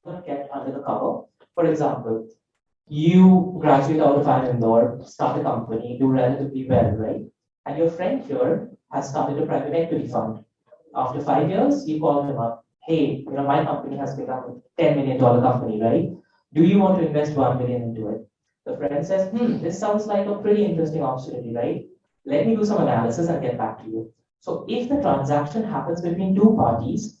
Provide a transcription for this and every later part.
going to get under the cover. For example, you graduate out of Indore, start a company, do relatively well, right? And your friend here has started a private equity fund. After 5 years, you call him up. Hey, my company has become a $10 million company, right? Do you want to invest 1 million into it? The friend says, this sounds like a pretty interesting opportunity, right? Let me do some analysis and get back to you. So if the transaction happens between two parties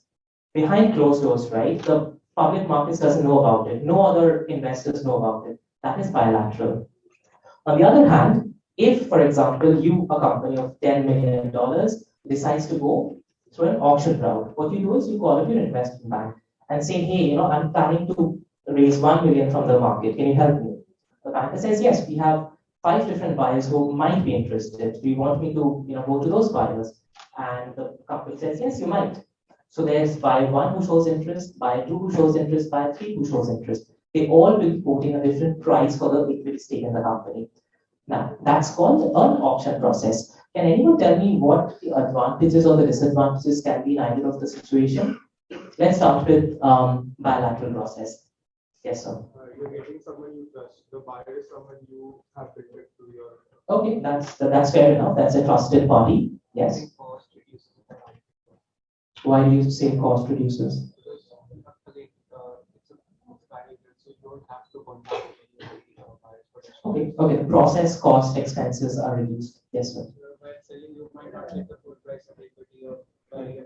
behind closed doors, right? The public markets doesn't know about it. No other investors know about it. That is bilateral. On the other hand, if, for example, you, a company of $10 million, decides to go through an auction route, what you do is you call up your investment bank and say, hey, I'm planning to raise 1 million from the market. Can you help me? The banker says, yes, we have 5 different buyers who might be interested. Do you want me to, go to those buyers? And the company says, yes, you might. So there's buyer 1 who shows interest, buyer 2 who shows interest, buyer 3 who shows interest. They all will be quoting a different price for the equity stake in the company. Now, that's called an auction process. Can anyone tell me what the advantages or the disadvantages can be in either of the situation? Let's start with bilateral process. Yes, sir. You're getting someone you trust. The buyer is someone you have built it to your. Okay, that's fair enough. That's a trusted party. Yes. Why do you say cost reduces? Because it's a private, so you don't have to contact buyers. Okay. The process, cost, expenses are reduced. Yes, sir. By selling, you might not get the full price of equity or buying.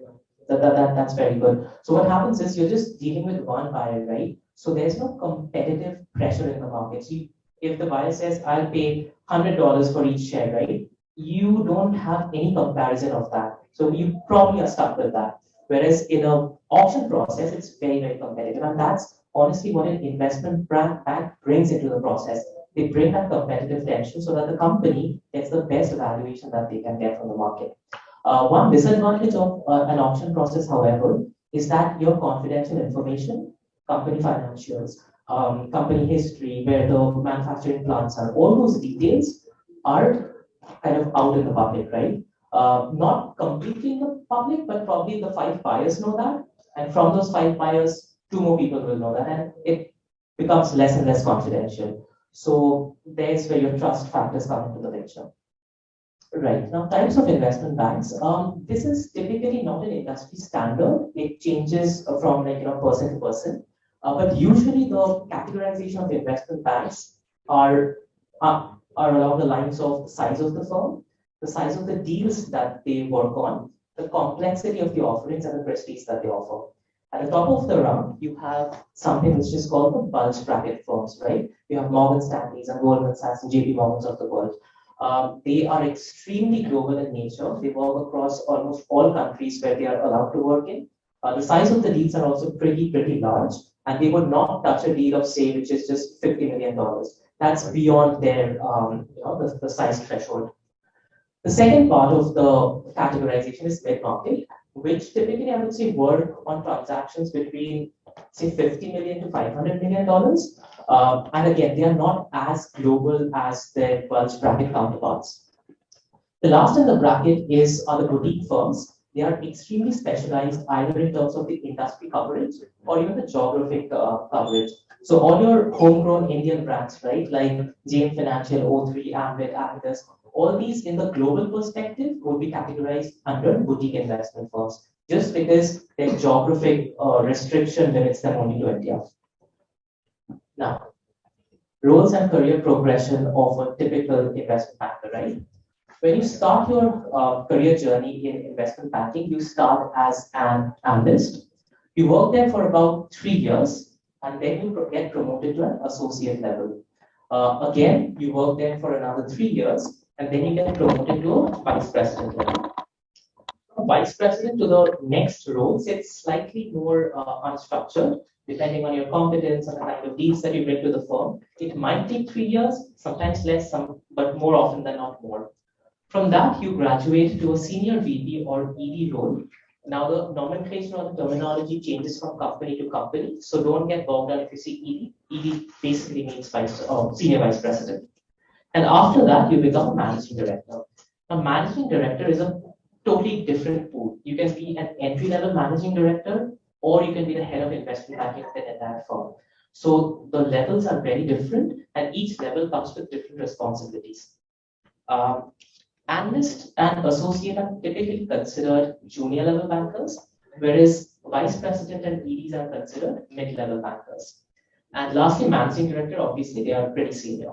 That's very good. So what happens is you're just dealing with one buyer, right? So there's no competitive pressure in the market. So if the buyer says, I'll pay $100 for each share, right? You don't have any comparison of that. So you probably are stuck with that. Whereas in an auction process, it's very, very competitive. And that's honestly what an investment bank brings into the process. They bring that competitive tension so that the company gets the best valuation that they can get from the market. One disadvantage of an auction process, however, is that your confidential information, company financials, company history, where the manufacturing plants are, all those details are kind of out in the public, right? Not completely in the public, but probably the 5 buyers know that. And from those 5 buyers, 2 more people will know that. And it becomes less and less confidential. So there's where your trust factors come into the picture. Right. Now, types of investment banks. This is typically not an industry standard. It changes from person to person. But usually the categorization of investment banks are along the lines of the size of the firm, the size of the deals that they work on, the complexity of the offerings and the prestige that they offer. At the top of the round, you have something which is called the bulge bracket firms, right? You have Morgan Stanley's and Goldman Sachs and JP Morgan's of the world. They are extremely global in nature. They work across almost all countries where they are allowed to work in. The size of the deals are also pretty large, and they would not touch a deal of, say, which is just $50 million. That's beyond their, the size threshold. The second part of the categorization is mid-market, which typically I would say work on transactions between, say, $50 million to $500 million. And again, they are not as global as their bulge bracket counterparts. The last in the bracket are the boutique firms. They are extremely specialized either in terms of the industry coverage or even the geographic coverage. So all your homegrown Indian brands, right, like JM Financial, O3, Ambit, Avitus, all these in the global perspective would be categorized under boutique investment firms, just because their geographic restriction limits them only to India. Now, roles and career progression of a typical investment banker, right? When you start your career journey in investment banking, you start as an analyst. You work there for about 3 years, and then you get promoted to an associate level. Again, you work there for another 3 years, and then you get promoted to a vice president level. From vice president to the next roles, it's slightly more unstructured, depending on your competence and the kind of deals that you bring to the firm. It might take 3 years, sometimes less, but more often than not more. From that, you graduate to a senior VP or ED role. Now, the nomenclature or the terminology changes from company to company, so don't get bogged down if you see ED. ED basically means senior vice president. And after that, you become a managing director. A managing director is a totally different pool. You can be an entry-level managing director, or you can be the head of investment banking of the entire firm. So the levels are very different, and each level comes with different responsibilities. Um, Analyst and associate are typically considered junior level bankers, whereas vice president and EDs are considered mid level bankers. And lastly, managing director, obviously, they are pretty senior.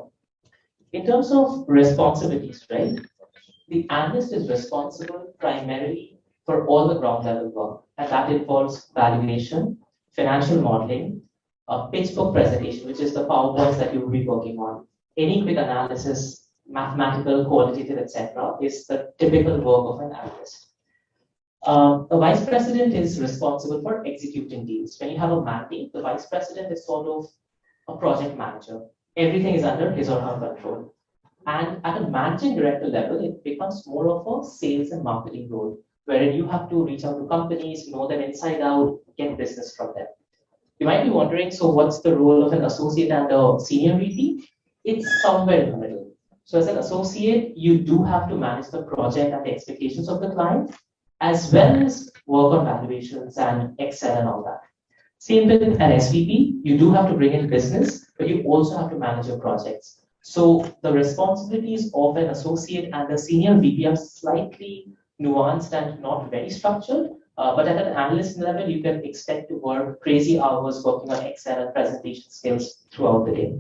In terms of responsibilities, right? The analyst is responsible primarily for all the ground level work, and that involves valuation, financial modeling, pitch book presentation, which is the PowerPoints that you will be working on, any quick analysis, mathematical, qualitative, etc., is the typical work of an analyst. The vice president is responsible for executing deals. When you have a mandate, the vice president is sort of a project manager. Everything is under his or her control. And at a managing director level, it becomes more of a sales and marketing role, wherein you have to reach out to companies, know them inside out, get business from them. You might be wondering, so what's the role of an associate and a senior VP? It's somewhere in the middle. So as an associate, you do have to manage the project and the expectations of the client, as well as work on valuations and Excel and all that. Same with an SVP, you do have to bring in business, but you also have to manage your projects. So the responsibilities of an associate and a senior VP are slightly nuanced and not very structured. But at an analyst level, you can expect to work crazy hours working on Excel and presentation skills throughout the day.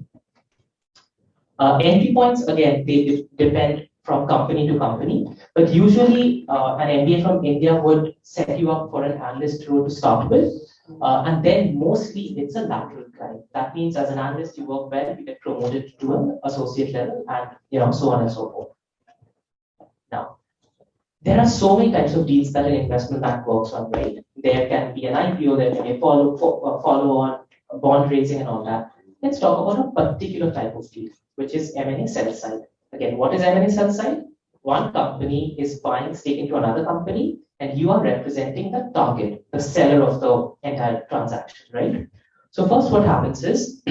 Entry points, again, they depend from company to company, but usually an MBA from India would set you up for an analyst role to start with, and then mostly it's a lateral climb. That means as an analyst, you work well, you get promoted to an associate level, and so on and so forth. Now, there are so many types of deals that an investment bank works on, right? There can be an IPO, there can be a follow-on, bond raising and all that. Let's talk about a particular type of deal, which is M&A sell side. Again, what is M&A sell side? One company is buying stake into another company, and you are representing the target, the seller of the entire transaction, right? So first what happens is,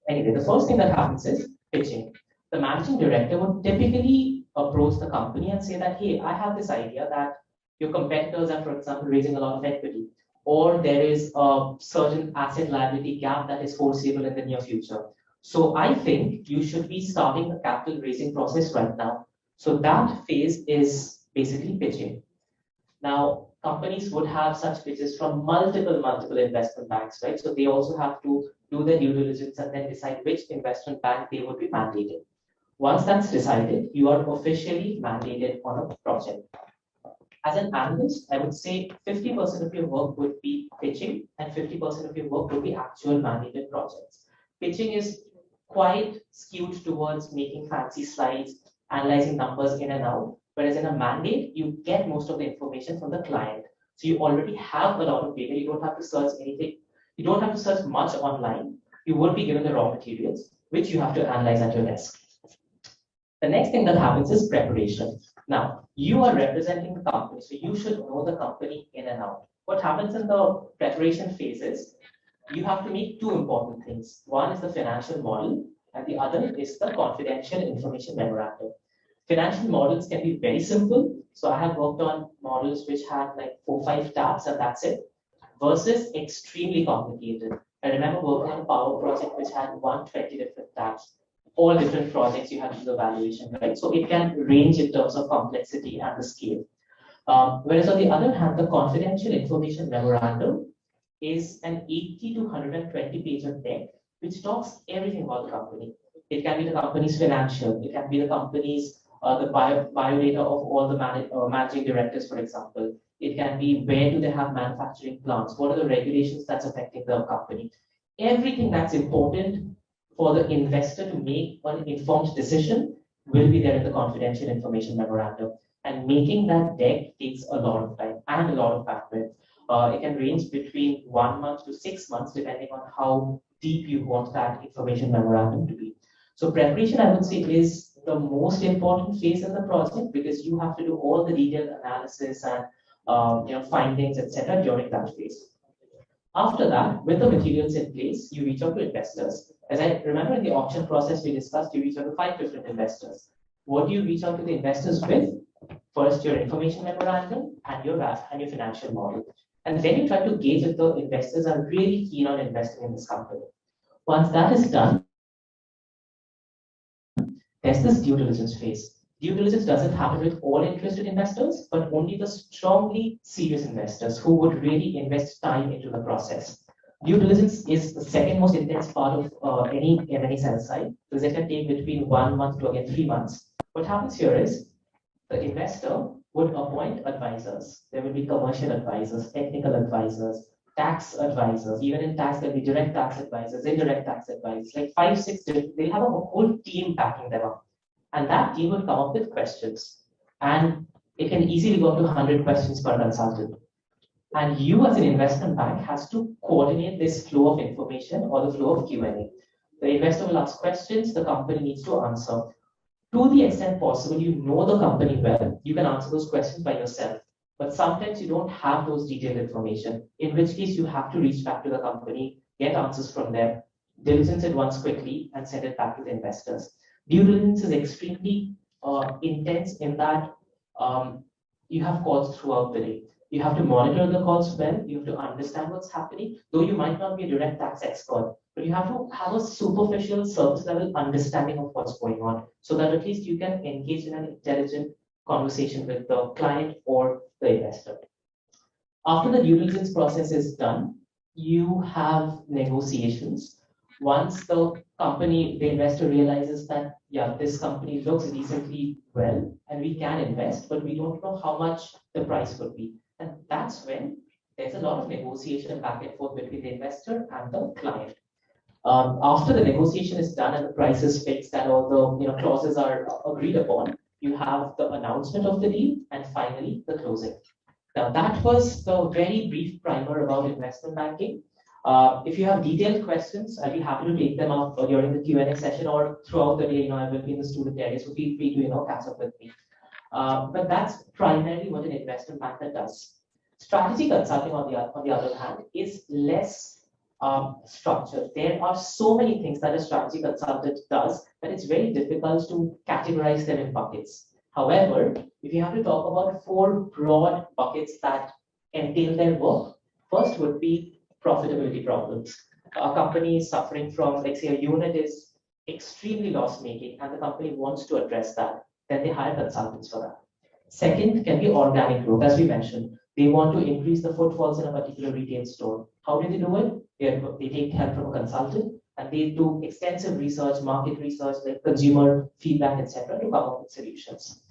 anyway, the first thing that happens is pitching. The managing director would typically approach the company and say that, hey, I have this idea that your competitors are, for example, raising a lot of equity, or there is a certain asset liability gap that is foreseeable in the near future. So I think you should be starting the capital raising process right now. So that phase is basically pitching. Now, companies would have such pitches from multiple investment banks, right? So they also have to do their due diligence and then decide which investment bank they would be mandated. Once that's decided, you are officially mandated on a project. As an analyst, I would say 50% of your work would be pitching and 50% of your work would be actual mandated projects. Pitching is quite skewed towards making fancy slides, analyzing numbers in and out, whereas in a mandate, you get most of the information from the client. So you already have a lot of data. You don't have to search anything. You don't have to search much online. You will be given the raw materials, which you have to analyze at your desk. The next thing that happens is preparation. Now, you are representing the company, so you should know the company in and out. What happens in the preparation phase is you have to make two important things. One is the financial model, and the other is the confidential information memorandum. Financial models can be very simple. So I have worked on models which had like 4-5 tabs, and that's it, versus extremely complicated. I remember working on a power project which had 120 different tabs. All different projects you have to do the valuation, right? So it can range in terms of complexity and the scale. Whereas on the other hand, the confidential information memorandum is an 80 to 120 page of deck which talks everything about the company. It can be the company's financial, it can be the company's the biodata of all the managing directors, for example. It can be where do they have manufacturing plants, what are the regulations that's affecting the company. Everything that's important for the investor to make an informed decision will be there in the confidential information memorandum. And making that deck takes a lot of time and a lot of bandwidth. It can range between 1 month to 6 months, depending on how deep you want that information memorandum to be. So preparation, I would say, is the most important phase in the project because you have to do all the detailed analysis and findings, etc. during that phase. After that, with the materials in place, you reach out to investors. As I remember in the auction process we discussed, you reach out to 5 different investors. What do you reach out to the investors with? First, your information memorandum and your financial model. And then you try to gauge if the investors are really keen on investing in this company. Once that is done, there's this due diligence phase. Due diligence doesn't happen with all interested investors, but only the strongly serious investors who would really invest time into the process. Due diligence is the second most intense part of any M&A sell side, because it can take between 1 month to again 3 months. What happens here is the investor would appoint advisors. There will be commercial advisors, technical advisors, tax advisors. Even in tax, there'll be direct tax advisors, indirect tax advisors, like 5, 6 different. They'll have a whole team backing them up. And that team would come up with questions. And it can easily go up to 100 questions per consultant. And you as an investment bank has to coordinate this flow of information or the flow of Q&A. The investor will ask questions, the company needs to answer. To the extent possible, you know the company well, you can answer those questions by yourself. But sometimes you don't have those detailed information, in which case you have to reach back to the company, get answers from them, diligence it once quickly, and send it back to the investors. Due diligence is extremely intense in that you have calls throughout the day. You have to monitor the calls well, you have to understand what's happening, though you might not be a direct tax expert, but you have to have a superficial surface level understanding of what's going on, so that at least you can engage in an intelligent conversation with the client or the investor. After the due diligence process is done, you have negotiations. Once the company, the investor realizes that, yeah, this company looks decently well and we can invest, but we don't know how much the price would be. And that's when there's a lot of negotiation back and forth between the investor and the client. After the negotiation is done and the price is fixed and all the clauses are agreed upon, you have the announcement of the deal and finally the closing. Now that was the very brief primer about investment banking. If you have detailed questions, I'll be happy to take them up during the Q&A session or throughout the day. I will be in the student area, so feel free to catch up with me. But that's primarily what an investment banker does. Strategy consulting, on the other hand, is less structured. There are so many things that a strategy consultant does that it's very difficult to categorize them in buckets. However, if you have to talk about 4 broad buckets that entail their work, first would be profitability problems. A company is suffering from, like say, a unit is extremely loss-making and the company wants to address that. Then they hire consultants for that. Second can be organic growth, as we mentioned. They want to increase the footfalls in a particular retail store. How do they do it? They take help from a consultant and they do extensive research, market research, like consumer feedback, etc., to come up with solutions.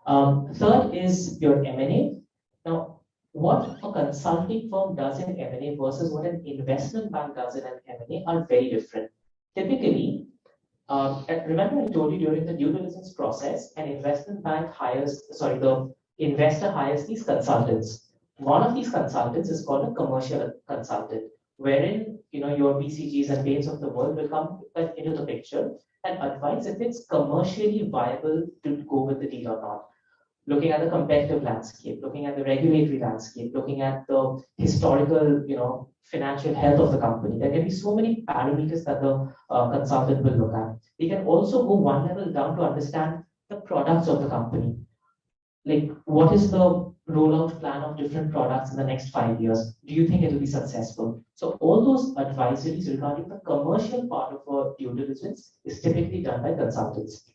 Third is your M&A. Now, what a consulting firm does in M&A versus what an investment bank does in an M&A are very different. Typically, remember I told you during the due diligence process, an investment bank the investor hires these consultants. One of these consultants is called a commercial consultant, wherein your BCGs and Bains of the world will come into the picture and advise if it's commercially viable to go with the deal or not. Looking at the competitive landscape, looking at the regulatory landscape, looking at the historical, financial health of the company. There can be so many parameters that the consultant will look at. They can also go one level down to understand the products of the company. Like, what is the rollout plan of different products in the next 5 years? Do you think it will be successful? So all those advisories regarding the commercial part of a due diligence is typically done by consultants.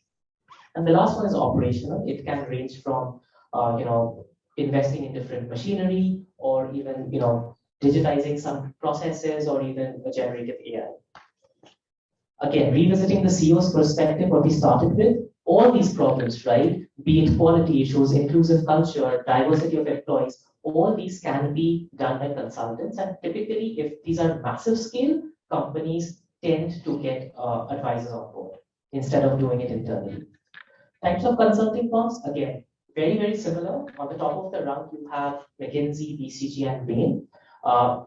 And the last one is operational. It can range from, investing in different machinery or even, digitizing some processes or even a generative AI. Again, revisiting the CEO's perspective, what we started with, all these problems, right? Be it quality issues, inclusive culture, diversity of employees, all these can be done by consultants. And typically, if these are massive scale, companies tend to get advisors on board instead of doing it internally. Types of consulting firms, again, very, very similar. On the top of the rung, you have McKinsey, BCG, and Bain.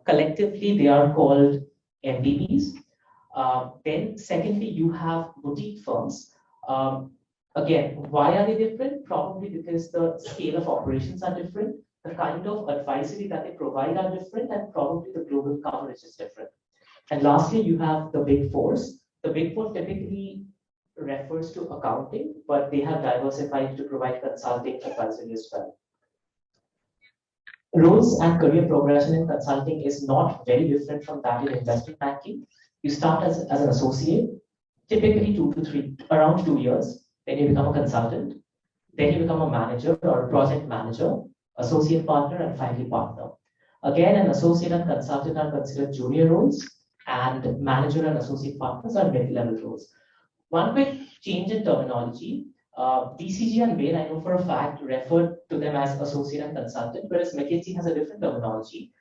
Collectively, they are called MBBs. Then, secondly, you have boutique firms. Again, why are they different? Probably because the scale of operations are different, the kind of advisory that they provide are different, and probably the global coverage is different. And lastly, you have the Big Fours. The Big Four typically refers to accounting, but they have diversified to provide consulting advisory as well. Roles and career progression in consulting is not very different from that in investment banking. You start as an associate, typically 2 to 3, around 2 years. Then you become a consultant. Then you become a manager or a project manager, associate partner, and finally partner. Again, an associate and consultant are considered junior roles, and manager and associate partners are mid-level roles. One quick change in terminology. BCG and Bain, I know for a fact, refer to them as associate and consultant, whereas McKinsey has a different terminology.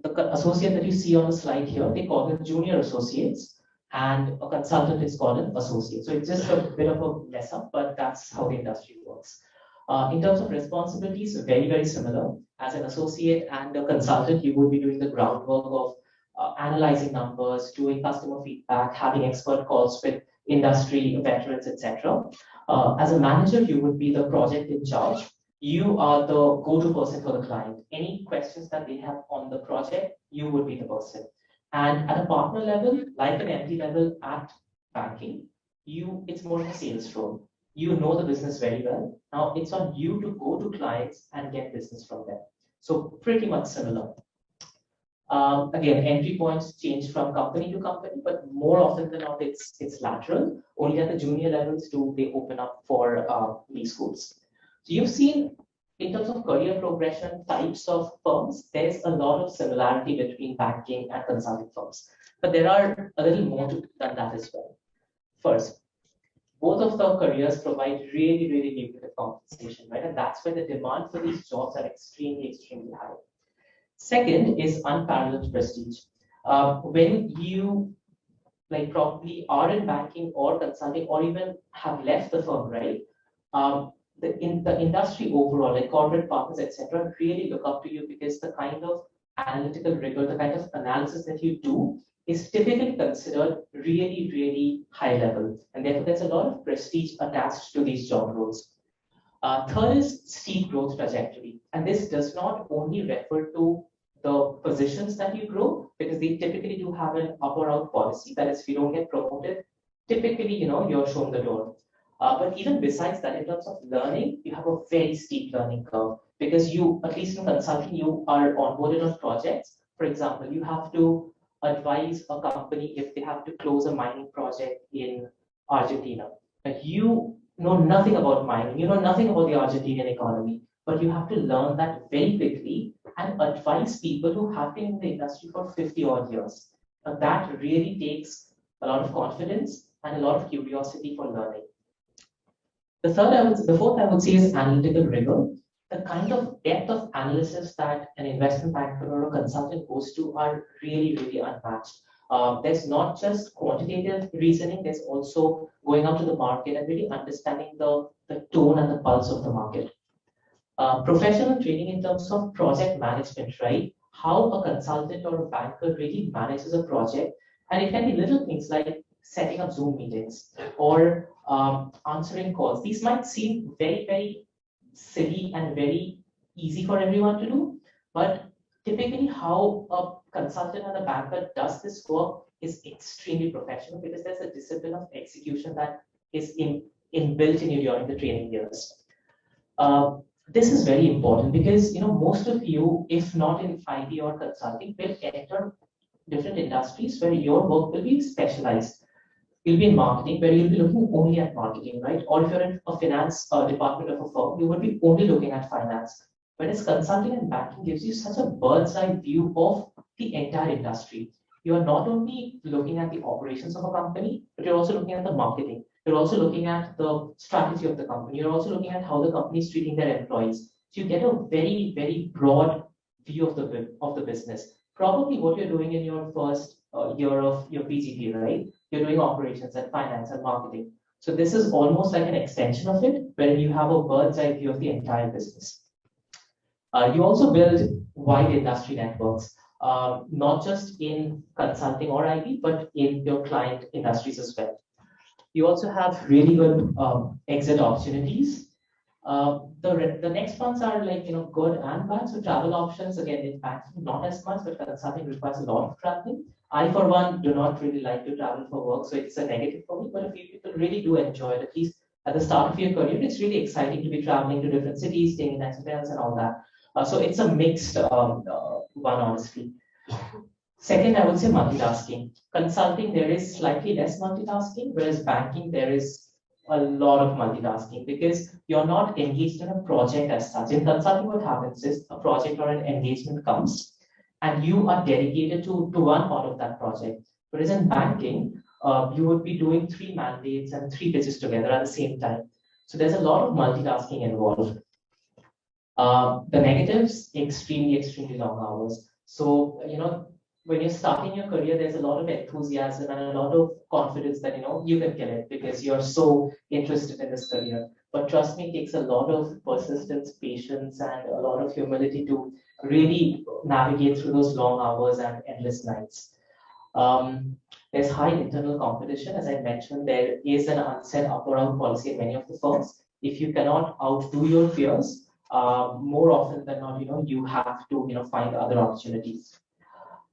The associate that you see on the slide here, they call them junior associates, and a consultant is called an associate. So it's just a bit of a mess up, but that's how the industry works. In terms of responsibilities, very, very similar. As an associate and a consultant, you would be doing the groundwork of analyzing numbers, doing customer feedback, having expert calls with industry veterans, etc. As a manager, you would be the project in charge. You are the go-to person for the client. Any questions that they have on the project, you would be the person. And at a partner level, like an MD level at banking, it's more of a sales role. You know the business very well. Now it's on you to go to clients and get business from them. So pretty much similar. Again, entry points change from company to company, but more often than not, it's lateral. Only at the junior levels do they open up for these schools. So you've seen in terms of career progression types of firms, there's a lot of similarity between banking and consulting firms, but there are a little more than that as well. First, both of the careers provide really, really lucrative compensation, right? And that's why the demand for these jobs are extremely, extremely high. Second is unparalleled prestige. When you probably are in banking or consulting or even have left the firm, right? In the industry overall, like corporate partners, etc., really look up to you because the kind of analytical rigor, the kind of analysis that you do is typically considered really, really high level. And therefore, there's a lot of prestige attached to these job roles. Third is steep growth trajectory. And this does not only refer to the positions that you grow, because they typically do have an up or out policy. That is, if you don't get promoted, typically, you're shown the door. But even besides that, in terms of learning, you have a very steep learning curve because you, at least in consulting, you are onboarded on projects. For example, you have to advise a company if they have to close a mining project in Argentina. You know nothing about mining, you know nothing about the Argentinian economy, but you have to learn that very quickly and advise people who have been in the industry for 50 odd years. Now, that really takes a lot of confidence and a lot of curiosity for learning. The fourth I would say is analytical rigor. The kind of depth of analysis that an investment banker or a consultant goes to are really, really unmatched. There's not just quantitative reasoning, there's also going out to the market and really understanding the tone and the pulse of the market. Professional training in terms of project management, right? How a consultant or a banker really manages a project. And it can be little things like setting up Zoom meetings or answering calls. These might seem very, very silly and very easy for everyone to do, but typically how a consultant and a banker does this work is extremely professional because there's a discipline of execution that is inbuilt in you during the training years. This is very important because most of you, if not in IT or consulting, will enter different industries where your work will be specialized. You'll be in marketing, where you'll be looking only at marketing, right? Or if you're in a finance department of a firm, you would be only looking at finance. Whereas consulting and banking gives you such a bird's eye view of the entire industry. You are not only looking at the operations of a company, but you're also looking at the marketing. You're also looking at the strategy of the company. You're also looking at how the company is treating their employees. So you get a very, very broad view of the business. Probably what you're doing in your first year of your PGP, right? You're doing operations and finance and marketing. So this is almost like an extension of it, where you have a bird's eye view of the entire business. You also build wide industry networks, not just in consulting or IT, but in your client industries as well. You also have really good exit opportunities. The next ones are good and bad. So travel options, again, in banking, not as much, but consulting requires a lot of traveling. I, for one, do not really like to travel for work, so it's a negative for me, but a few people really do enjoy it, at least at the start of your career. It's really exciting to be traveling to different cities, staying in hotels and all that. So it's a mixed one, honestly. Second, I would say multitasking. Consulting, there is slightly less multitasking, whereas banking, there is a lot of multitasking because you're not engaged in a project as such. In consulting, what happens is a project or an engagement comes and you are dedicated to one part of that project. Whereas in banking, you would be doing 3 mandates and 3 pitches together at the same time. So there's a lot of multitasking involved. The negatives, extremely long hours. So, when you're starting your career, there's a lot of enthusiasm and a lot of confidence that, you can kill it because you're so interested in this career. But trust me, it takes a lot of persistence, patience, and a lot of humility to really navigate through those long hours and endless nights. There's high internal competition. As I mentioned, there is an unsaid up or out policy in many of the firms. If you cannot outdo your peers, more often than not, you have to, find other opportunities.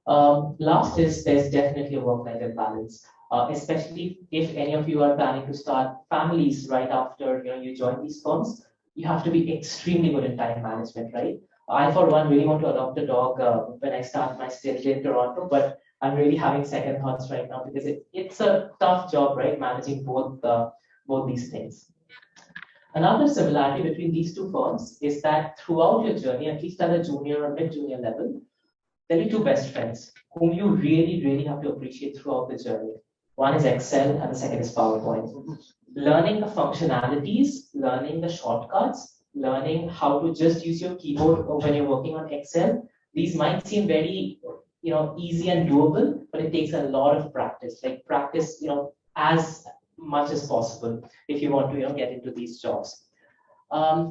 Last is there's definitely a work-life balance, especially if any of you are planning to start families right after you join these firms. You have to be extremely good in time management, right? I, for one, really want to adopt a dog when I start my stint in Toronto, but I'm really having second thoughts right now because it's a tough job, right? Managing both these things. Another similarity between these two firms is that throughout your journey, at least at a junior or mid-junior level, there'll be two best friends whom you really have to appreciate throughout the journey. One is Excel and the second is PowerPoint. Learning the functionalities, learning the shortcuts, learning how to just use your keyboard when you're working on Excel. These might seem very, easy and doable, but it takes a lot of practice. Like practice, as much as possible if you want to, get into these jobs.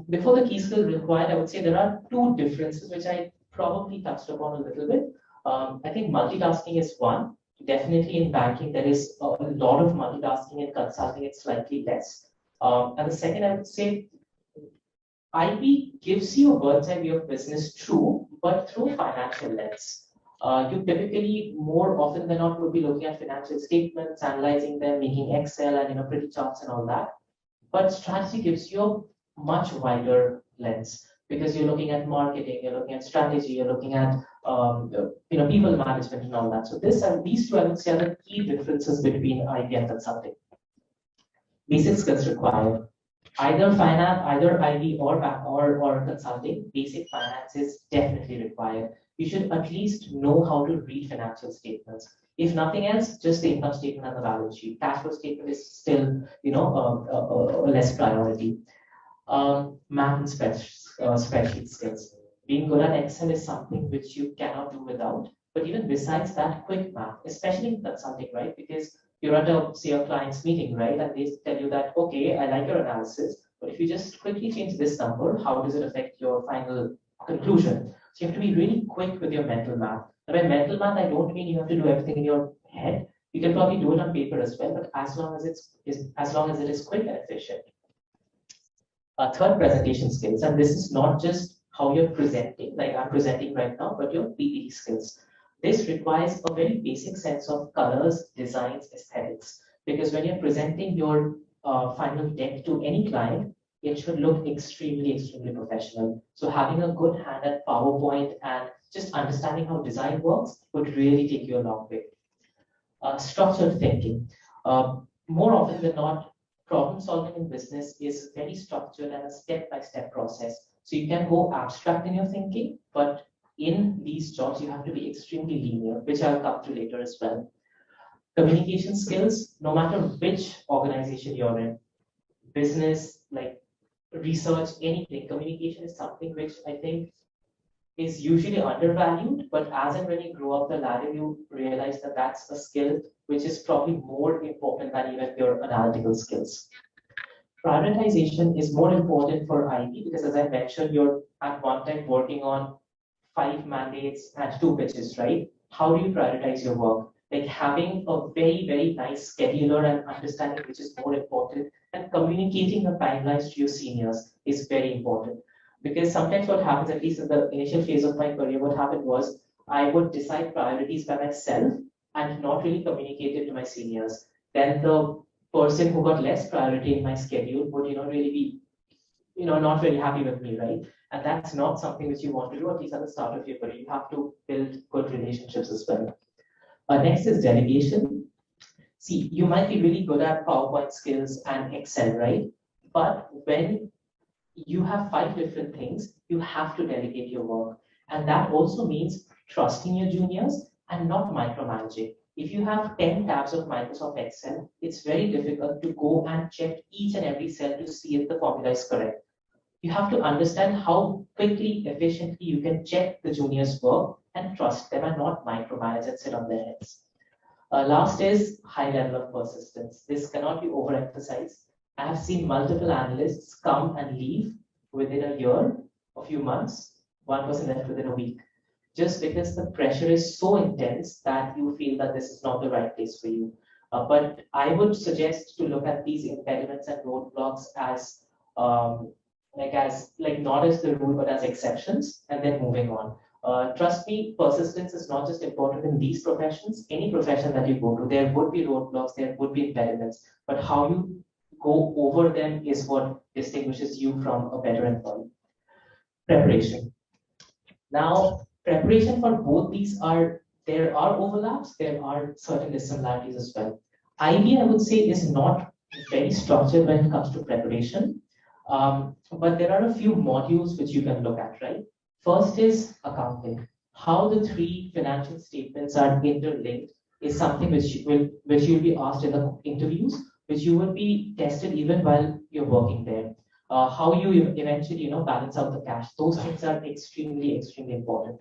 Before the key skill required, I would say there are two differences which I probably touched upon a little bit. I think multitasking is one. Definitely in banking, there is a lot of multitasking. In consulting, it's slightly less. And the second, I would say, IB gives you a bird's eye view of business, true, but through a financial lens. You typically, more often than not, would be looking at financial statements, analyzing them, making Excel and pretty charts and all that. But strategy gives you a much wider lens because you're looking at marketing, you're looking at strategy, you're looking at people management and all that. So these two, I would say, are the key differences between IB and consulting. Basic skills required. Either finance, either IB or consulting, basic finance is definitely required. You should at least know how to read financial statements. If nothing else, just the income statement and the balance sheet. Cash flow statement is still, a less priority. Math and spreadsheet skills. Being good at Excel is something which you cannot do without. But even besides that, quick math, especially in consulting, right? Because you're at a client's meeting, right? And they tell you that, okay, I like your analysis, but if you just quickly change this number, how does it affect your final conclusion? So you have to be really quick with your mental math. Now, by mental math, I don't mean you have to do everything in your head. You can probably do it on paper as well, but as long as it is quick and efficient. Third, presentation skills, and this is not just how you're presenting, like I'm presenting right now, but your PPT skills. This requires a very basic sense of colors, designs, aesthetics, because when you're presenting your final deck to any client, it should look extremely professional. So having a good hand at PowerPoint and just understanding how design works would really take you a long way. Structured thinking. More often than not, problem solving in business is very structured and a step-by-step process. So you can go abstract in your thinking, but in these jobs, you have to be extremely linear, which I'll come to later as well. Communication skills, no matter which organization you're in, business, like research, anything, communication is something which I think is usually undervalued, but as and when you grow up the ladder, you realize that that's a skill which is probably more important than even your analytical skills. Prioritization is more important for IT because, as I mentioned, you're at one time working on 5 mandates and 2 pitches, right? How do you prioritize your work? Like having a very nice scheduler and understanding which is more important, and communicating the timelines to your seniors is very important. Because sometimes what happens, at least in the initial phase of my career, what happened was I would decide priorities by myself and not really communicate it to my seniors. Then the person who got less priority in my schedule would, really be not very happy with me, right? And that's not something which you want to do, at least at the start of your career. You have to build good relationships as well. Next is delegation. See, you might be really good at PowerPoint skills and Excel, right? But when you have 5 different things, you have to delegate your work. And that also means trusting your juniors and not micromanaging. If you have 10 tabs of Microsoft Excel, it's very difficult to go and check each and every cell to see if the formula is correct. You have to understand how quickly, efficiently you can check the juniors' work and trust them and not micromanage and sit on their heads. Last is high level of persistence. This cannot be overemphasized. I have seen multiple analysts come and leave within a year, a few months, one person left within a week, just because the pressure is so intense that you feel that this is not the right place for you. But I would suggest to look at these impediments and roadblocks as like not as the rule but as exceptions, and then moving on. Trust me, persistence is not just important in these professions. Any profession that you go to, there would be roadblocks, there would be impediments, but how you go over them is what distinguishes you from a better employee. Preparation. Now, preparation for both these there are overlaps, there are certain dissimilarities as well. IB, I would say, is not very structured when it comes to preparation, but there are a few modules which you can look at, right? First is accounting. How the 3 financial statements are interlinked is something which you'll be asked in the interviews, which you will be tested even while you're working there. How you eventually balance out the cash. Those things are extremely, extremely important.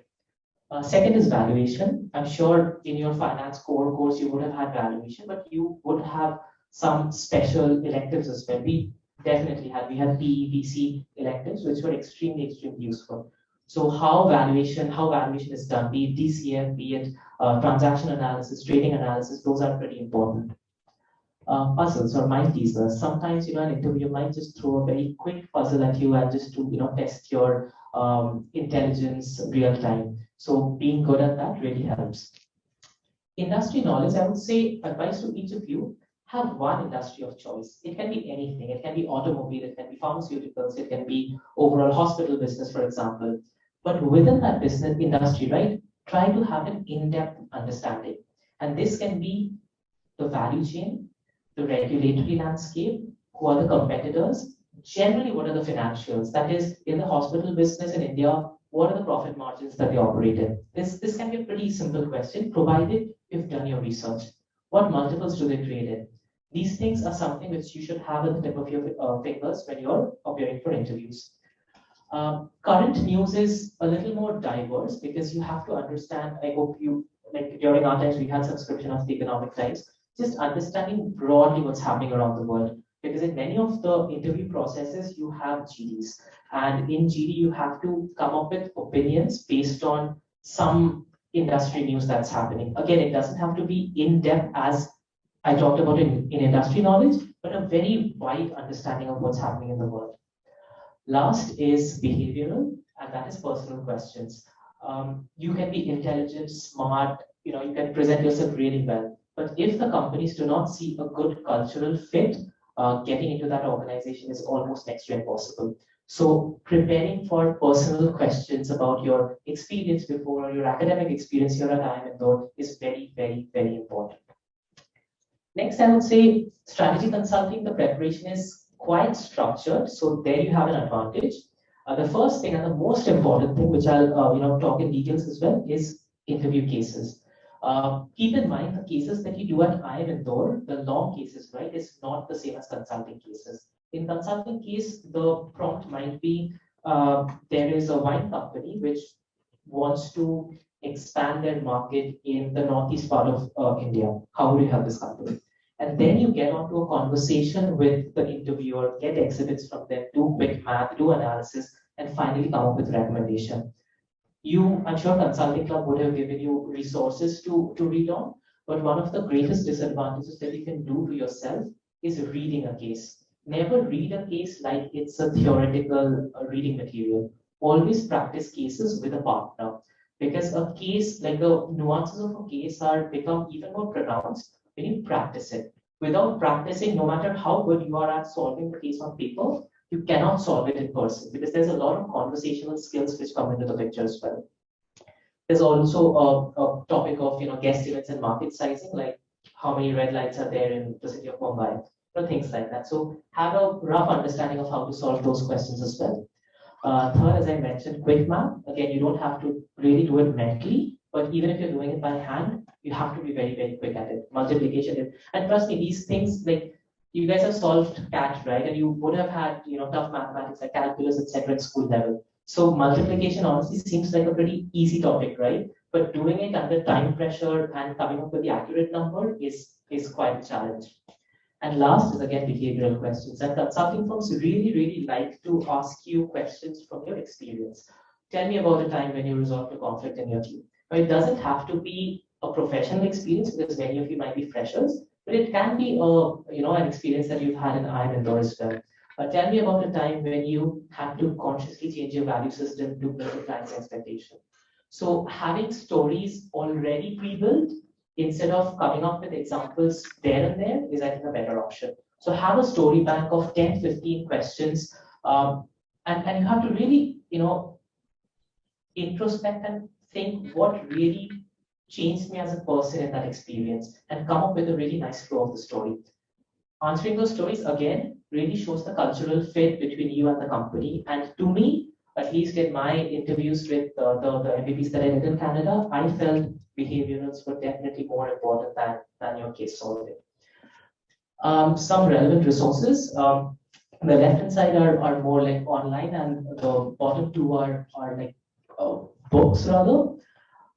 Second is valuation. I'm sure in your finance core course you would have had valuation, but you would have some special electives as well. We definitely had. We had PEBC electives, which were extremely, extremely useful. So how valuation is done, be it DCF, be it transaction analysis, trading analysis, those are pretty important. Puzzles or mind teasers. Sometimes an interviewer might just throw a very quick puzzle at you and just to test your intelligence real time. So being good at that really helps. Industry knowledge, I would say, advice to each of you: have one industry of choice. It can be anything. It can be automobile, it can be pharmaceuticals, it can be overall hospital business, for example. But within that business industry, right, try to have an in-depth understanding. And this can be the value chain, the regulatory landscape, who are the competitors, generally what are the financials, that is, in the hospital business in India, what are the profit margins that they operate in? This can be a pretty simple question, provided you've done your research. What multiples do they trade in? These things are something which you should have at the tip of your fingers when you're appearing for interviews. Current news is a little more diverse because you have to understand, I hope you, like during our times, we had subscription of the Economic Times, just understanding broadly what's happening around the world. Because in many of the interview processes, you have GDs. And in GD, you have to come up with opinions based on some industry news that's happening. Again, it doesn't have to be in depth as I talked about in industry knowledge, but a very wide understanding of what's happening in the world. Last is behavioral, and that is personal questions. You can be intelligent, smart, you can present yourself really well. But if the companies do not see a good cultural fit, getting into that organization is almost next to impossible. So preparing for personal questions about your experience before or your academic experience here at Indore is very, very, very important. Next, I would say strategy consulting, the preparation is quite structured. So there you have an advantage. The first thing and the most important thing, which I'll talk in details as well, is interview cases. Keep in mind the cases that you do at IIM Indore, the long cases, right, is not the same as consulting cases. In consulting case, the prompt might be there is a wine company which wants to expand their market in the northeast part of India. How would you help this company? And then you get onto a conversation with the interviewer, get exhibits from them, do quick math, do analysis, and finally come up with recommendation. I'm sure Consulting Club would have given you resources to read on, but one of the greatest disadvantages that you can do to yourself is reading a case. Never read a case like it's a theoretical reading material. Always practice cases with a partner, because a case, like the nuances of a case become even more pronounced when you practice it. Without practicing, no matter how good you are at solving the case on paper, you cannot solve it in person because there's a lot of conversational skills which come into the picture as well. There's also a topic of guesstimates and market sizing, like how many red lights are there in the city of Mumbai, things like that. So have a rough understanding of how to solve those questions as well. Third, as I mentioned, quick math. Again, you don't have to really do it mentally, but even if you're doing it by hand, you have to be very, very quick at it. Multiplication, and trust me, these things, like you guys have solved CAT, right? And you would have had tough mathematics like calculus, etc. at school level. So multiplication honestly seems like a pretty easy topic, right? But doing it under time pressure and coming up with the accurate number is quite a challenge. And last is again behavioral questions. And consulting firms really, really like to ask you questions from your experience. Tell me about a time when you resolved a conflict in your team. Now, it doesn't have to be a professional experience because many of you might be freshers, but it can be an experience that you've had in Indore as well. Tell me about a time when you had to consciously change your value system to meet the client's expectation. So having stories already pre-built instead of coming up with examples there and there is, I think, a better option. So have a story bank of 10, 15 questions, and you have to really, introspect and think what really changed me as a person in that experience and come up with a really nice flow of the story. Answering those stories, again, really shows the cultural fit between you and the company. And to me, at least in my interviews with the MVPs that I did in Canada, I felt behaviorals were definitely more important than your case solving. Some relevant resources. The left-hand side are more like online, and the bottom two are like books rather.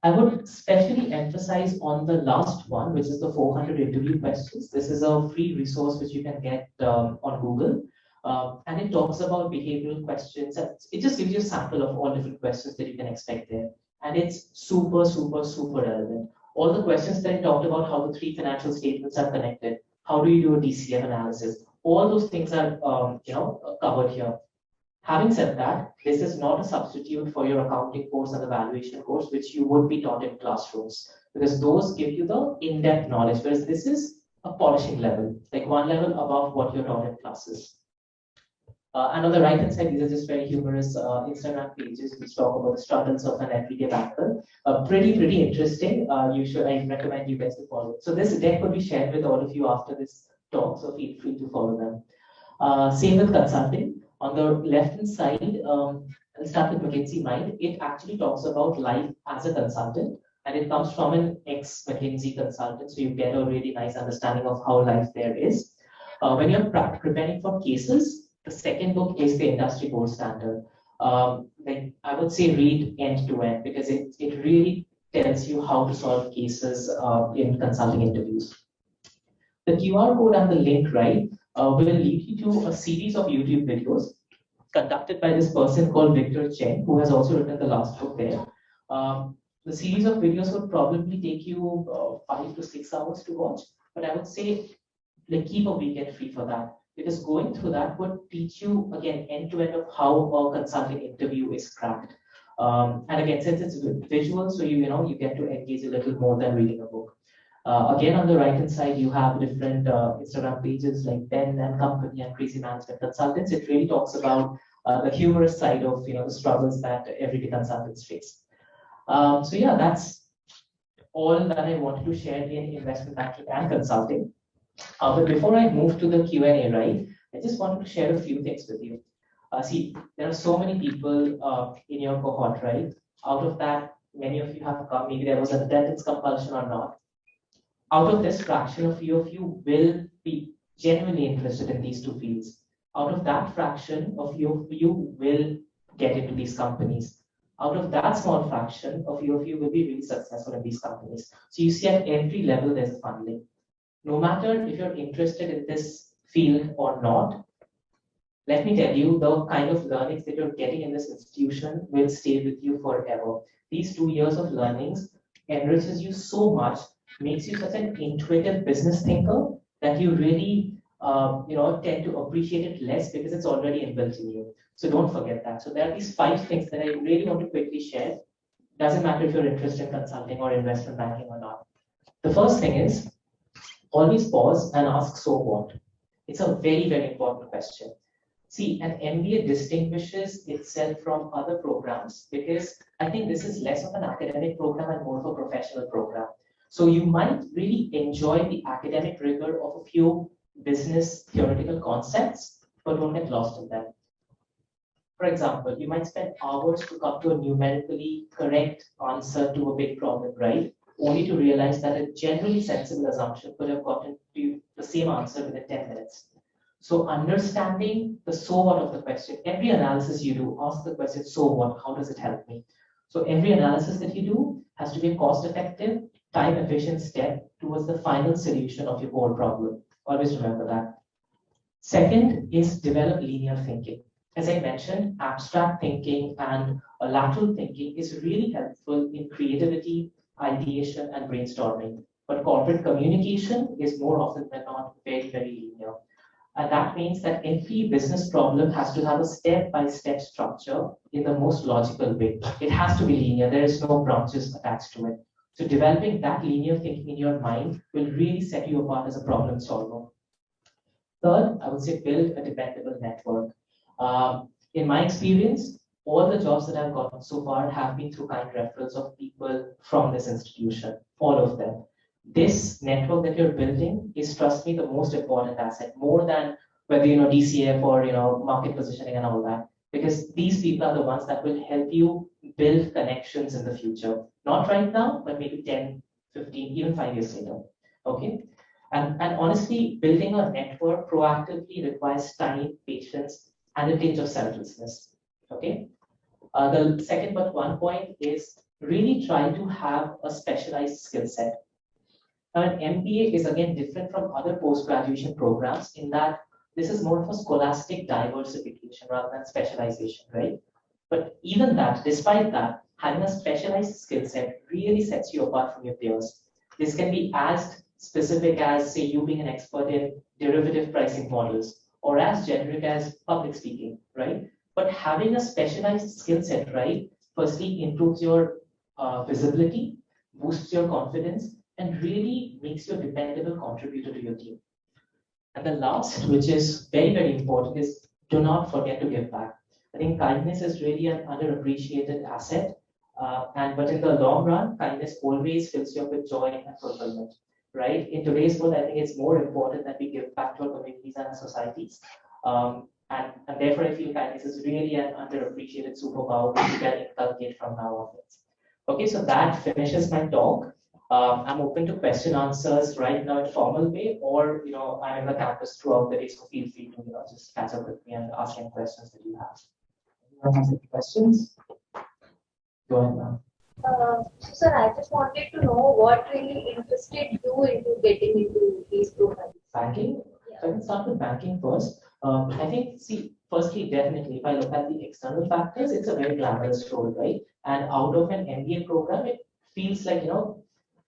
I would especially emphasize on the last one, which is the 400 interview questions. This is a free resource which you can get on Google. And it talks about behavioral questions. It just gives you a sample of all different questions that you can expect there. And it's super, super, super relevant. All the questions that I talked about, how the three financial statements are connected, how do you do a DCF analysis, all those things are covered here. Having said that, this is not a substitute for your accounting course and the valuation course, which you would be taught in classrooms, because those give you the in-depth knowledge, whereas this is a polishing level, like one level above what you're taught in classes. And on the right-hand side, these are just very humorous Instagram pages which talk about the struggles of an everyday banker. Pretty interesting. I recommend you guys to follow it. So this deck will be shared with all of you after this talk, so feel free to follow them. Same with consulting. On the left-hand side, I'll start with McKinsey Mind. It actually talks about life as a consultant, and it comes from an ex-McKinsey consultant, so you get a really nice understanding of how life there is. When you're preparing for cases, the second book is the industry gold standard. Like I would say read end to end because it really tells you how to solve cases in consulting interviews. The QR code and the link, right, will lead you to a series of YouTube videos conducted by this person called Victor Chen, who has also written the last book there. The series of videos would probably take you 5 to 6 hours to watch, but I would say like keep a weekend free for that, because going through that would teach you again end to end of how a consulting interview is cracked. And again, since it's visual, so you get to engage a little more than reading a book. Again, on the right hand side, you have different Instagram pages like Ben and Company and Crazy Management Consultants. It really talks about the humorous side of the struggles that everyday consultants face. So yeah, that's all that I wanted to share in investment banking and consulting. But before I move to the Q&A, right, I just wanted to share a few things with you. See, there are so many people in your cohort, right? Out of that, many of you have come, maybe there was an attendance compulsion or not. Out of this fraction, a few of you will be genuinely interested in these two fields. Out of that fraction, a few of you will get into these companies. Out of that small fraction, a few of you will be really successful in these companies. So you see at every level, there's a funneling. No matter if you're interested in this field or not, let me tell you, the kind of learnings that you're getting in this institution will stay with you forever. These 2 years of learnings enriches you so much, makes you such an intuitive business thinker that you really tend to appreciate it less because it's already inbuilt in you. So don't forget that. So there are these 5 things that I really want to quickly share. Doesn't matter if you're interested in consulting or investment banking or not. The first thing is always pause and ask, so what? It's a very, very important question. See, an MBA distinguishes itself from other programs because I think this is less of an academic program and more of a professional program. So you might really enjoy the academic rigor of a few business theoretical concepts, but don't get lost in them. For example, you might spend hours to come to a numerically correct answer to a big problem, right? Only to realize that a generally sensible assumption could have gotten to the same answer within 10 minutes. So understanding the so what of the question, every analysis you do, ask the question, so what, how does it help me? So every analysis that you do has to be a cost-effective, time-efficient step towards the final solution of your core problem. Always remember that. Second is develop linear thinking. As I mentioned, abstract thinking and lateral thinking is really helpful in creativity, ideation, and brainstorming. But corporate communication is more often than not very, very linear. And that means that every business problem has to have a step-by-step structure in the most logical way. It has to be linear. There is no branches attached to it. So developing that linear thinking in your mind will really set you apart as a problem solver. Third, I would say build a dependable network. In my experience, all the jobs that I've gotten so far have been through kind referrals of people from this institution, all of them. This network that you're building is, trust me, the most important asset, more than whether you know DCF or market positioning and all that. Because these people are the ones that will help you build connections in the future. Not right now, but maybe 10, 15, even 5 years later. Okay. And honestly, building a network proactively requires time, patience, and a tinge of selflessness. Okay. The second but one point is really try to have a specialized skill set. Now, an MBA is again different from other post-graduation programs in that this is more of a scholastic diversification rather than specialization, right? But even that, despite that, having a specialized skill set really sets you apart from your peers. This can be as specific as, say, you being an expert in derivative pricing models, or as generic as public speaking, right? But having a specialized skill set, right, firstly improves your visibility, boosts your confidence, and really makes you a dependable contributor to your team. And the last, which is very, very important, is do not forget to give back. I think kindness is really an underappreciated asset. But in the long run, kindness always fills you up with joy and fulfillment, right? In today's world, I think it's more important that we give back to our communities and our societies. And therefore, I feel kindness is really an underappreciated superpower which you can inculcate from now onwards. Okay, so that finishes my talk. I'm open to question answers right now in formal way, or I'm in the campus throughout the day, so feel free to just catch up with me and ask any questions that you have. Anyone has any questions? Go ahead, ma'am. So, sir, I just wanted to know what really interested you into getting into these programs. Banking. Yeah. So I can start with banking first. I think, see, firstly, definitely, if I look at the external factors, it's a very glamorous role, right? And out of an MBA program, it feels like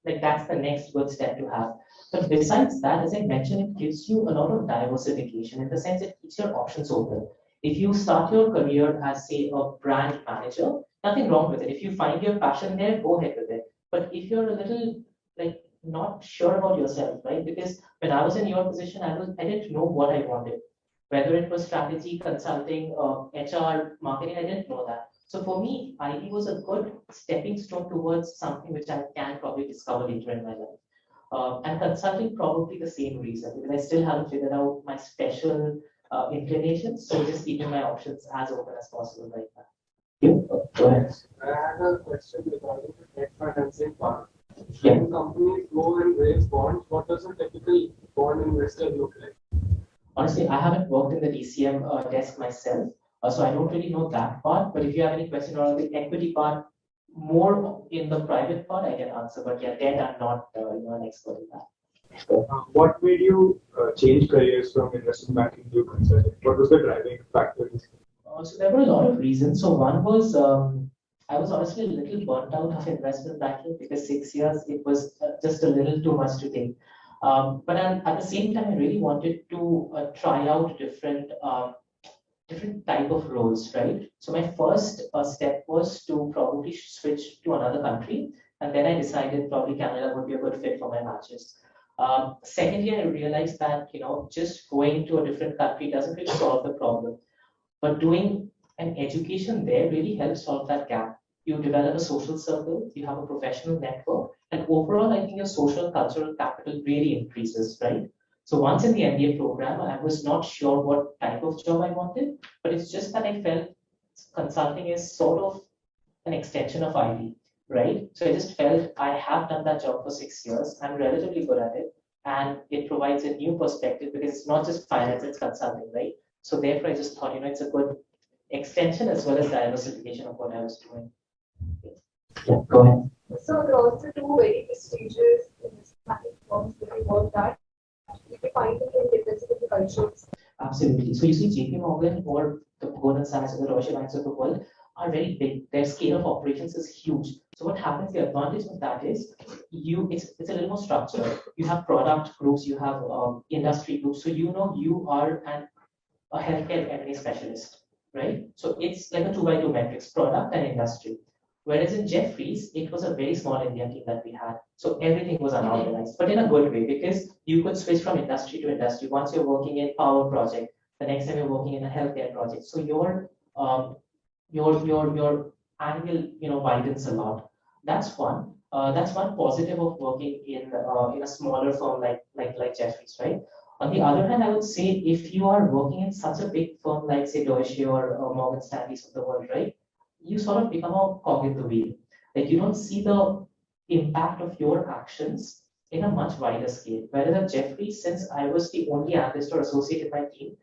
like that's the next good step to have. But besides that, as I mentioned, it gives you a lot of diversification in the sense it keeps your options open. If you start your career as, say, a brand manager, nothing wrong with it. If you find your passion there, go ahead with it. But if you're a little like not sure about yourself, right? Because when I was in your position, I didn't know what I wanted. Whether it was strategy, consulting, HR, marketing, I didn't know that. So for me, IB was a good stepping stone towards something which I can probably discover later in my life. And consulting probably the same reason because I still haven't figured out my special inclinations. So just keeping my options as open as possible right now. You? Go ahead. I had a question regarding the debt financing part. Yeah. When companies go and raise bonds, what does a typical bond investor look like? Honestly, I haven't worked in the DCM desk myself, so I don't really know that part. But if you have any question around the equity part, more in the private part, I can answer. But yeah, debt, I'm not an expert in that. What made you change careers from investment banking to consulting? What was the driving factor? So there were a lot of reasons. So one was I was honestly a little burnt out of investment banking because 6 years it was just a little too much to take. But at the same time, I really wanted to try out different type of roles, right? So my first step was to probably switch to another country, and then I decided probably Canada would be a good fit for my matches. Secondly, I realized that just going to a different country doesn't really solve the problem. But doing an education there really helps solve that gap. You develop a social circle, you have a professional network, and overall, I think your social cultural capital really increases, right? So once in the MBA program, I was not sure what type of job I wanted, but it's just that I felt consulting is sort of an extension of IB, right? So I just felt I have done that job for 6 years. I'm relatively good at it, and it provides a new perspective because it's not just finance, it's consulting, right? So therefore, I just thought, it's a good extension as well as diversification of what I was doing. Yeah, go ahead. So there are also two very prestigious investment firms that we worked at. You can find it in differences in the cultures. Absolutely. So you see, JP Morgan or the Goldman Sachs or the Deutsche Banks of the world are very big. Their scale of operations is huge. So what happens? The advantage of that is it's a little more structured. You have product groups, you have industry groups. So you are a healthcare M&A specialist, right? So it's like a 2x2 matrix, product and industry. Whereas in Jeffries, it was a very small India team that we had. So everything was unorganized, but in a good way because you could switch from industry to industry. Once you're working in power project, the next time you're working in a healthcare project. So your angle widens a lot. That's one positive of working in a smaller firm like Jeffries, right? On the other hand, I would say if you are working in such a big firm like say Deutsche or Morgan Stanley's of the world, right? You sort of become a cog in the wheel. Like you don't see the impact of your actions in a much wider scale. Whereas at Jeffries, since I was the only analyst or associate in my team,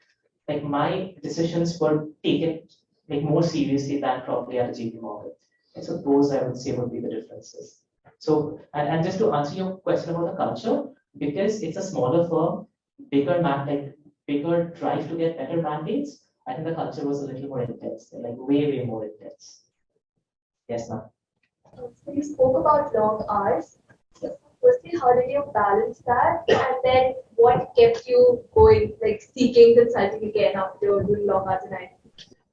like my decisions were taken like more seriously than probably at a JP Morgan. And so those I would say would be the differences. So and just to answer your question about the culture, because it's a smaller firm, bigger drive to get better mandates, I think the culture was a little more intense, like way more intense. Yes, ma'am. So you spoke about long hours. So firstly, how did you balance that? And then what kept you going, like seeking consulting again after doing long hours a night?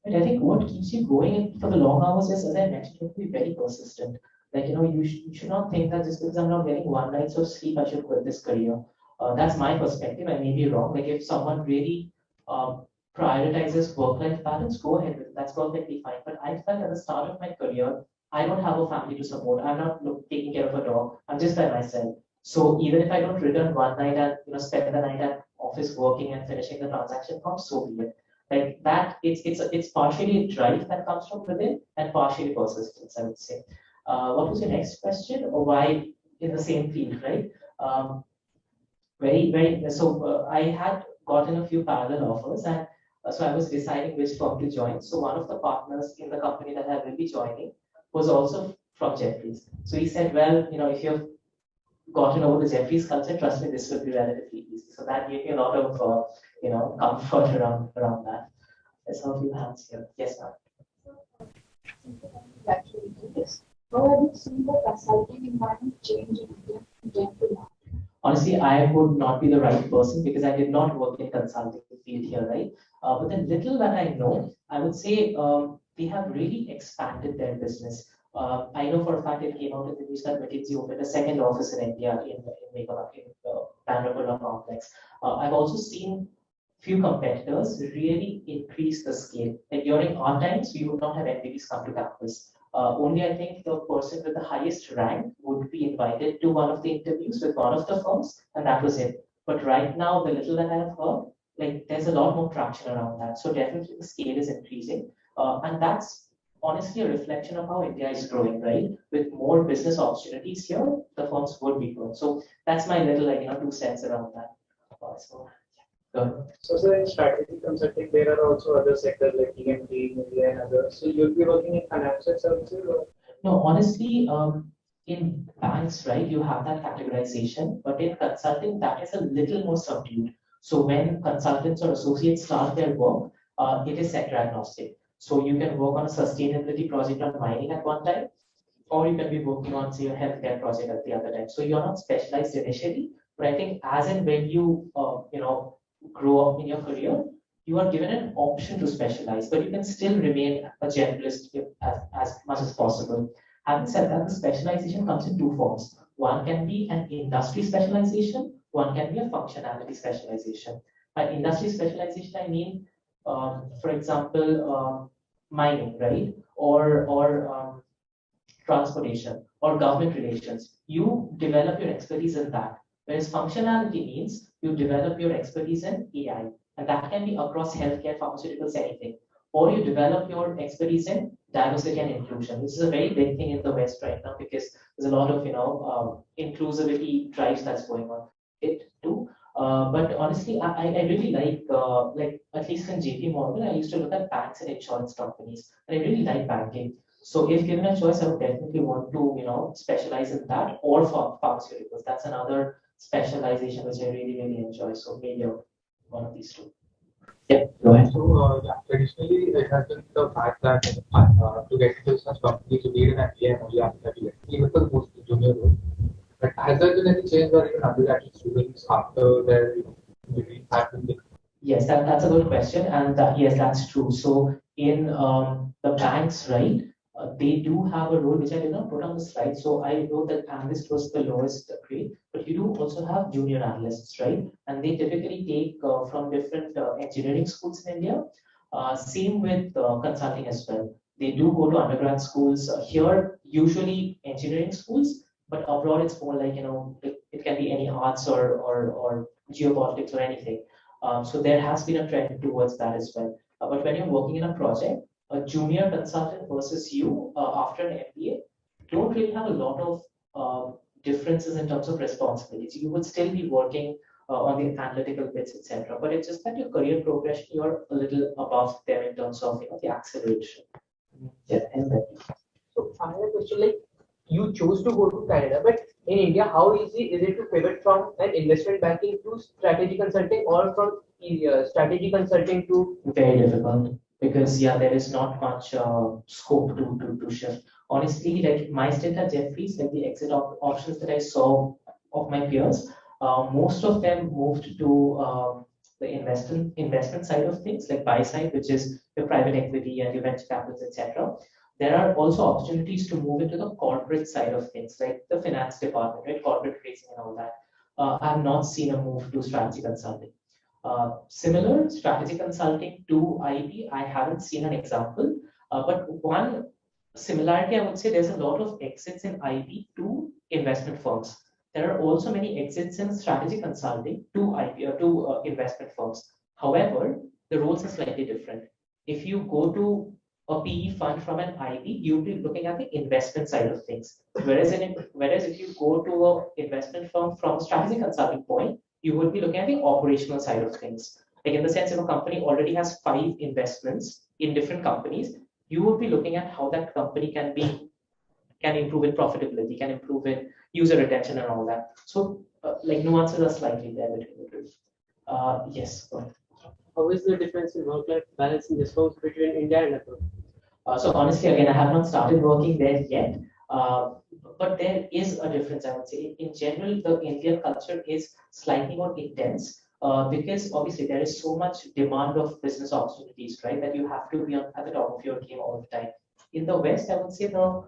And I think what keeps you going for the long hours is, as I mentioned, you have to be very persistent. Like, you should not think that just because I'm not getting one night's of sleep, I should quit this career. That's my perspective. I may be wrong. Like, if someone really prioritizes work-life balance, go ahead with it. That's perfectly fine. But I felt at the start of my career, I don't have a family to support. I'm not taking care of a dog. I'm just by myself. So even if I don't return one night and spend the night at office working and finishing the transaction form, so be it. Like that, it's partially a drive that comes from within and partially persistence, I would say. What was your next question? Or why in the same field, right? Very. So I had gotten a few parallel offers, and so I was deciding which firm to join. So one of the partners in the company that I will be joining was also from Jeffries. So he said, well, if you've gotten over the Jeffries culture, trust me, this will be relatively easy. So that gave me a lot of comfort around that. There's a few hands here. Yes, ma'am. Actually, yes. How have you seen the consulting environment change in India in general? Honestly, I would not be the right person because I did not work in consulting field here, right? But the little that I know, I would say they have really expanded their business. I know for a fact it came out in the news that McKinsey opened a second office in India in Bangalore complex. I've also seen few competitors really increase the scale. Like during our times, we would not have MBBs come to campus. Only I think the person with the highest rank would be invited to one of the interviews with one of the firms, and that was it. But right now, the little that I have heard, like there's a lot more traction around that. So definitely the scale is increasing, and that's honestly a reflection of how India is growing, right? With more business opportunities here, the firms would be growing. So that's my little 2 cents around that. So, yeah. So, sir, in strategy consulting, there are also other sectors like EMT, media, and others. So, you'll be working in financial services, or? No, honestly, in banks, right, you have that categorization, but in consulting, that is a little more subdued. So when consultants or associates start their work, it is sector agnostic. So you can work on a sustainability project on mining at one time, or you can be working on, say, a healthcare project at the other time. So you're not specialized initially, but I think as and when you, grow up in your career, you are given an option to specialize, but you can still remain a generalist as much as possible. Having said that, the specialization comes in two forms. One can be an industry specialization, one can be a functionality specialization. By industry specialization, I mean for example, mining, right? Or transportation or government relations. You develop your expertise in that. Whereas functionality means you develop your expertise in AI, and that can be across healthcare, pharmaceuticals, anything. Or you develop your expertise in diversity and inclusion. This is a very big thing in the West right now because there's a lot of inclusivity drives that's going on. It too. But honestly, I really like at least in JP Morgan, I used to look at banks and insurance companies, and I really like banking. So if given a choice, I would definitely want to, specialize in that or for pharmaceuticals. That's another specialization which I really, really enjoy. So maybe one of these two. Yeah, go ahead. So, yeah, traditionally, it has been the fact that to get into such companies, you need an MBA and only after that you get, even for the most junior role. But has there been any change where even undergraduate students after their degree have been Yes, that's a good question, and yes, that's true. So in the banks, right, they do have a role which I did not put on the slide. So I know that analyst was the lowest grade, but you do also have junior analysts, right? And they typically take from different engineering schools in India. Same with consulting as well. They do go to undergrad schools here, usually engineering schools, but abroad it's more like it can be any arts or geopolitics or anything. So there has been a trend towards that as well. But when you're working in a project, a junior consultant versus you after an MBA don't really have a lot of differences in terms of responsibilities. You would still be working on the analytical bits, etc. But it's just that your career progression, you're a little above them in terms of the acceleration. Yeah, and then. So I have a question like you chose to go to Canada, but in India, how easy is it to pivot from an investment banking to strategy consulting or from strategy consulting to Very difficult because yeah, there is not much scope to shift. Honestly, like my stint at Jefferies, like the exit options that I saw of my peers, most of them moved to the investment side of things, like buy side, which is the private equity and your venture capitals, etc. There are also opportunities to move into the corporate side of things, like the finance department, right, corporate raising and all that. I have not seen a move to strategy consulting. Similar strategy consulting to IB, I haven't seen an example, but one similarity I would say there's a lot of exits in IB to investment firms. There are also many exits in strategy consulting to IB or to investment firms. However, the roles are slightly different. If you go to a PE fund from an IB, you'll be looking at the investment side of things. Whereas if you go to an investment firm from a strategy consulting point, you would be looking at the operational side of things. Like in the sense, if a company already has 5 investments in different companies, you would be looking at how that company can improve in profitability, can improve in user retention and all that. So like nuances are slightly there between the two. Yes. Go ahead. how is the difference in work-life balance in this firms between India and abroad? So honestly, again, I have not started working there yet, but there is a difference, I would say. In general, the Indian culture is slightly more intense because obviously there is so much demand of business opportunities, right? That you have to be at the top of your game all the time. In the West, I would say the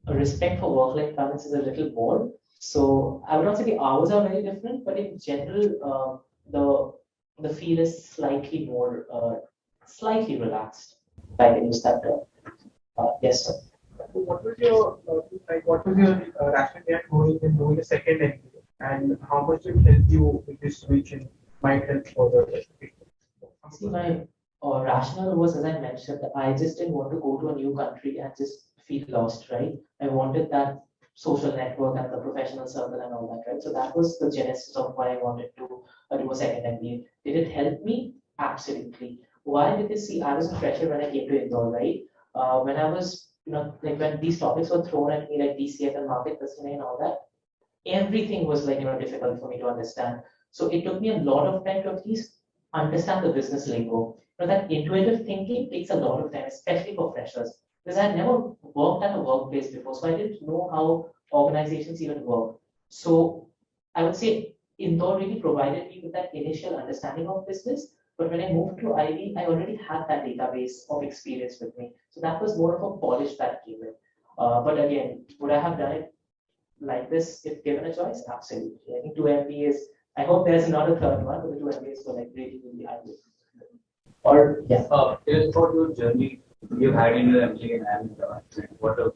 respect for work-life balance is a little more. So I would not say the hours are very different, but in general, the feel is slightly more, slightly relaxed. If I can use that term. Yes, sir. So what was your rationale behind going and doing a second MBA, and how much it helped you with this switch and might help further? See, my rationale was, as I mentioned, that I just didn't want to go to a new country and just feel lost, right? I wanted that social network and the professional circle and all that, right? So that was the genesis of why I wanted to do a second MBA. Did it help me? Absolutely. Why? Because see, I was a fresher when I came to Indore, right? When I was, like when these topics were thrown at me, like DCF and market listening and all that, everything was like, difficult for me to understand. So it took me a lot of time to at least understand the business lingo. That intuitive thinking takes a lot of time, especially for freshers, because I had never worked at a workplace before, so I didn't know how organizations even work. So I would say Indore really provided me with that initial understanding of business. But when I moved to IB, I already had that database of experience with me. So that was more of a polish that came in. But again, would I have done it like this if given a choice? Absolutely. I think 2 MBAs. I hope there's not a third one, but the 2 MBAs were like really, really ideal. Or yeah. Tell us about your journey you had in your MBA and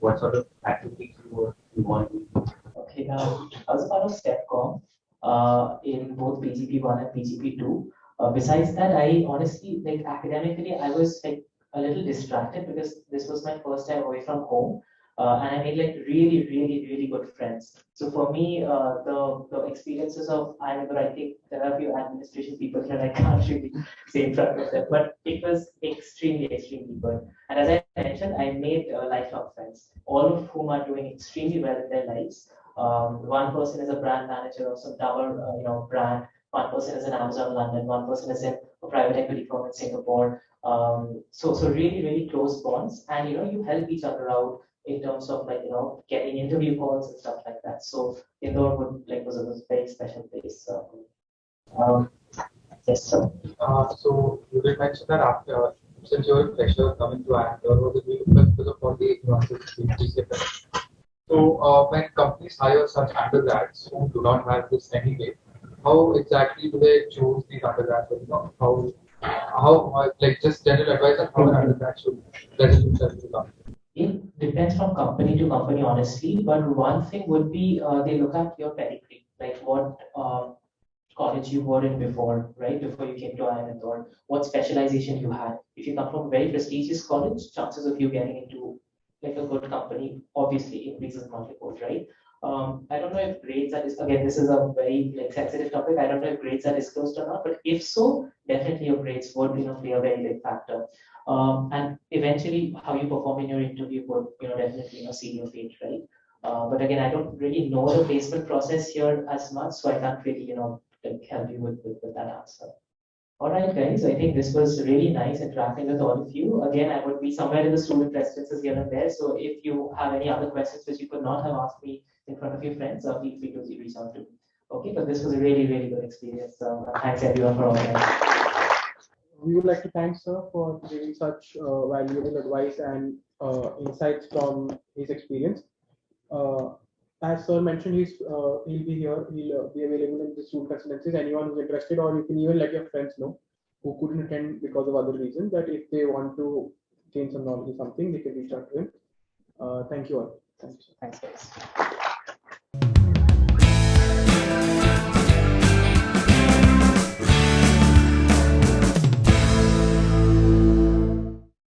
what sort of activities you were involved in. Okay, I was a part of StepCom in both PGP 1 and PGP 2. Besides that, I honestly, like academically, I was like a little distracted because this was my first time away from home. And I made like really good friends. So for me, the experiences of, I remember, I think there are a few administration people here, I can't really say in front of them, but it was extremely good. And as I mentioned, I made lifelong friends, all of whom are doing extremely well in their lives. One person is a brand manager of some tower, brand. One person is in Amazon London. One person is in a private equity firm in Singapore. So really close bonds, and you help each other out in terms of like getting interview calls and stuff like that. So Indore was a very special place. Um, yes, sir. So you did mention that after, since you're a fresher coming to Indore, was it because of all the nuances? So when companies hire such undergrads who do not have this anyway, how exactly do they choose these undergrads? How like just general advice on how an undergrad should present himself to the company? It depends from company to company, honestly. But one thing would be they look at your pedigree, like what college you were in before, right? Before you came to IIM, or what specialization you had. If you come from a very prestigious college, chances of you getting into like a good company obviously increases multiple, right? I don't know if grades are again. This is a very like sensitive topic. I don't know if grades are disclosed or not, but if so, definitely your grades would play a very big factor. And eventually, how you perform in your interview would definitely seal your fate, right? But again, I don't really know the placement process here as much, so I can't really like help you with that answer. All right, guys, I think this was really nice interacting with all of you. Again, I would be somewhere in the student residences here and there. So if you have any other questions which you could not have asked me in front of your friends, feel free to reach out to me. Okay, but this was a really good experience. Thanks everyone for organizing. We would like to thank sir for giving such valuable advice and insights from his experience. Uh, as sir mentioned, he'll be here. He'll be available in the student residencies. Anyone who's interested, or you can even let your friends know who couldn't attend because of other reasons, that if they want to gain some knowledge or something, they can reach out to him. Thank you all. Thanks. Thanks, guys.